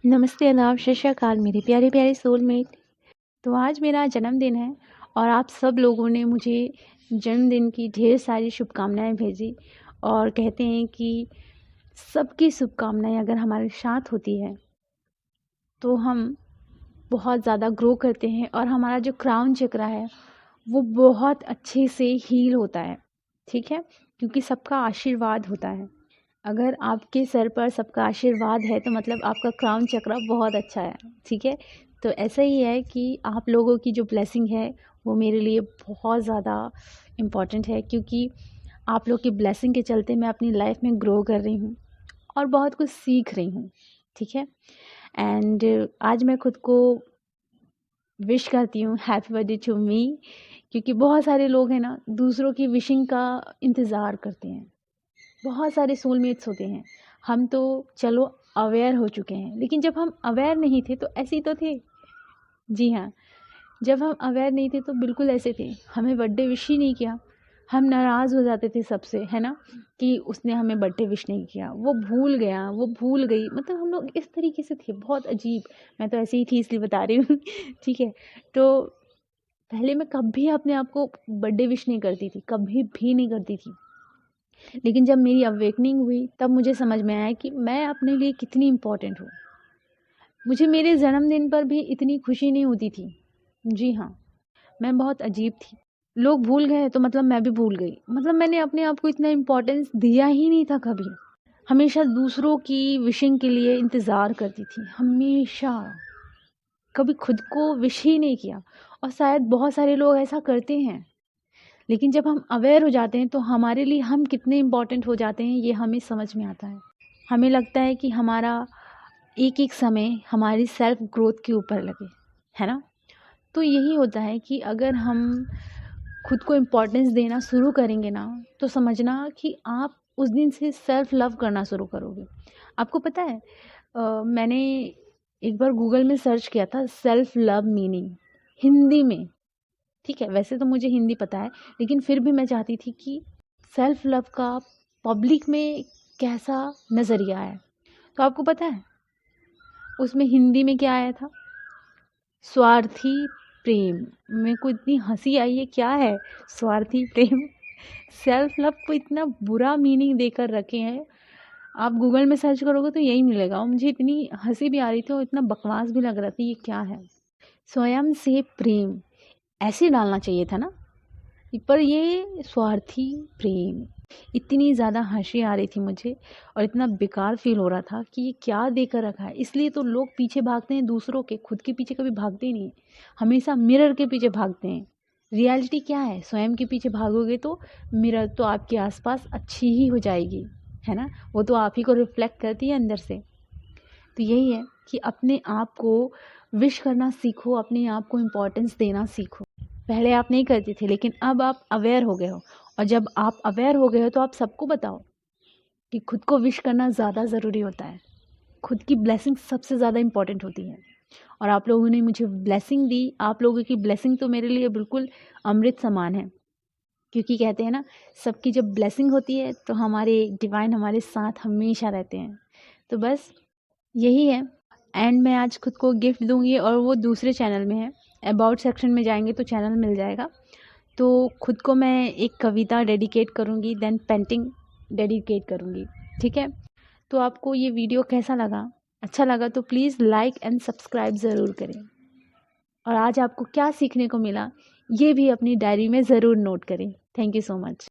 नमस्ते, आदाब, सत श्री अकाल मेरे प्यारे प्यारे सोलमेट। तो आज मेरा जन्मदिन है और आप सब लोगों ने मुझे जन्मदिन की ढेर सारी शुभकामनाएं भेजी और कहते हैं कि सबकी शुभकामनाएं अगर हमारे साथ होती है तो हम बहुत ज़्यादा ग्रो करते हैं और हमारा जो क्राउन चक्रा है वो बहुत अच्छे से हील होता है। ठीक है, क्योंकि सबका आशीर्वाद होता है। अगर आपके सर पर सबका आशीर्वाद है तो मतलब आपका क्राउन चक्र बहुत अच्छा है। ठीक है, तो ऐसा ही है कि आप लोगों की जो ब्लेसिंग है वो मेरे लिए बहुत ज़्यादा इम्पॉर्टेंट है, क्योंकि आप लोग की ब्लेसिंग के चलते मैं अपनी लाइफ में ग्रो कर रही हूँ और बहुत कुछ सीख रही हूँ। ठीक है, एंड आज मैं खुद को विश करती हूँ हैप्पी बर्थडे टू मी, क्योंकि बहुत सारे लोग हैं ना दूसरों की विशिंग का इंतज़ार करते हैं। बहुत सारे सोलमेट्स होते हैं। हम तो चलो अवेयर हो चुके हैं, लेकिन जब हम अवेयर नहीं थे तो ऐसे ही तो थे। जी हाँ, जब हम अवेयर नहीं थे तो बिल्कुल ऐसे थे। हमें बर्थडे विश ही नहीं किया, हम नाराज़ हो जाते थे सबसे, है ना, कि उसने हमें बर्थडे विश नहीं किया, वो भूल गया, वो भूल गई। मतलब हम लोग इस तरीके से थे, बहुत अजीब। मैं तो ऐसे ही थी इसलिए बता रही हूँ। ठीक है, तो पहले मैं कभी अपने आप को बर्थडे विश नहीं करती थी, कभी भी नहीं करती थी। लेकिन जब मेरी अवेकनिंग हुई तब मुझे समझ में आया कि मैं अपने लिए कितनी इम्पोर्टेंट हूँ। मुझे मेरे जन्मदिन पर भी इतनी खुशी नहीं होती थी। जी हाँ, मैं बहुत अजीब थी। लोग भूल गए तो मतलब मैं भी भूल गई। मतलब मैंने अपने आप को इतना इम्पोर्टेंस दिया ही नहीं था कभी। हमेशा दूसरों की विशिंग के लिए इंतज़ार करती थी, हमेशा। कभी खुद को विश ही नहीं किया। और शायद बहुत सारे लोग ऐसा करते हैं, लेकिन जब हम अवेयर हो जाते हैं तो हमारे लिए हम कितने इम्पोर्टेंट हो जाते हैं ये हमें समझ में आता है। हमें लगता है कि हमारा एक एक समय हमारी सेल्फ ग्रोथ के ऊपर लगे, है ना। तो यही होता है कि अगर हम खुद को इम्पोर्टेंस देना शुरू करेंगे ना तो समझना कि आप उस दिन से सेल्फ लव करना शुरू करोगे। आपको पता है, मैंने एक बार गूगल में सर्च किया था सेल्फ लव मीनिंग हिंदी में। ठीक है, वैसे तो मुझे हिंदी पता है, लेकिन फिर भी मैं चाहती थी कि सेल्फ लव का पब्लिक में कैसा नज़रिया है। तो आपको पता है उसमें हिंदी में क्या आया था? स्वार्थी प्रेम। मेरे को इतनी हंसी आई, है क्या है स्वार्थी प्रेम। सेल्फ लव को इतना बुरा मीनिंग देकर रखे हैं। आप गूगल में सर्च करोगे तो यही मिलेगा, और मुझे इतनी हंसी भी आ रही थी और इतना बकवास भी लग रहा था, ये क्या है। स्वयं से प्रेम ऐसे डालना चाहिए था ना, पर ये स्वार्थी प्रेम। इतनी ज़्यादा हंसी आ रही थी मुझे और इतना बेकार फील हो रहा था कि ये क्या देकर रखा है। इसलिए तो लोग पीछे भागते हैं दूसरों के, खुद के पीछे कभी भागते ही नहीं, हमेशा मिरर के पीछे भागते हैं। रियलिटी क्या है, स्वयं के पीछे भागोगे तो मिरर तो आपके आसपास अच्छी ही हो जाएगी, है ना। वो तो आप ही को रिफ्लेक्ट करती है अंदर से। तो यही है कि अपने आप को विश करना सीखो, अपने आप को इम्पोर्टेंस देना सीखो। पहले आप नहीं करती थी, लेकिन अब आप अवेयर हो गए हो, और जब आप अवेयर हो गए हो तो आप सबको बताओ कि खुद को विश करना ज़्यादा ज़रूरी होता है। खुद की ब्लेसिंग सबसे ज़्यादा इम्पॉर्टेंट होती है। और आप लोगों ने मुझे ब्लेसिंग दी, आप लोगों की ब्लेसिंग तो मेरे लिए बिल्कुल अमृत समान है। क्योंकि कहते हैं ना, सबकी जब ब्लेसिंग होती है तो हमारे डिवाइन हमारे साथ हमेशा रहते हैं। तो बस यही है। एंड मैं आज खुद को गिफ्ट दूंगी, और वो दूसरे चैनल में है। अबाउट सेक्शन में जाएंगे तो चैनल मिल जाएगा। तो खुद को मैं एक कविता डेडिकेट करूँगी, देन पेंटिंग डेडिकेट करूँगी। ठीक है, तो आपको ये वीडियो कैसा लगा? अच्छा लगा तो प्लीज़ लाइक एंड सब्सक्राइब ज़रूर करें। और आज आपको क्या सीखने को मिला ये भी अपनी डायरी में ज़रूर नोट करें। Thank you so much.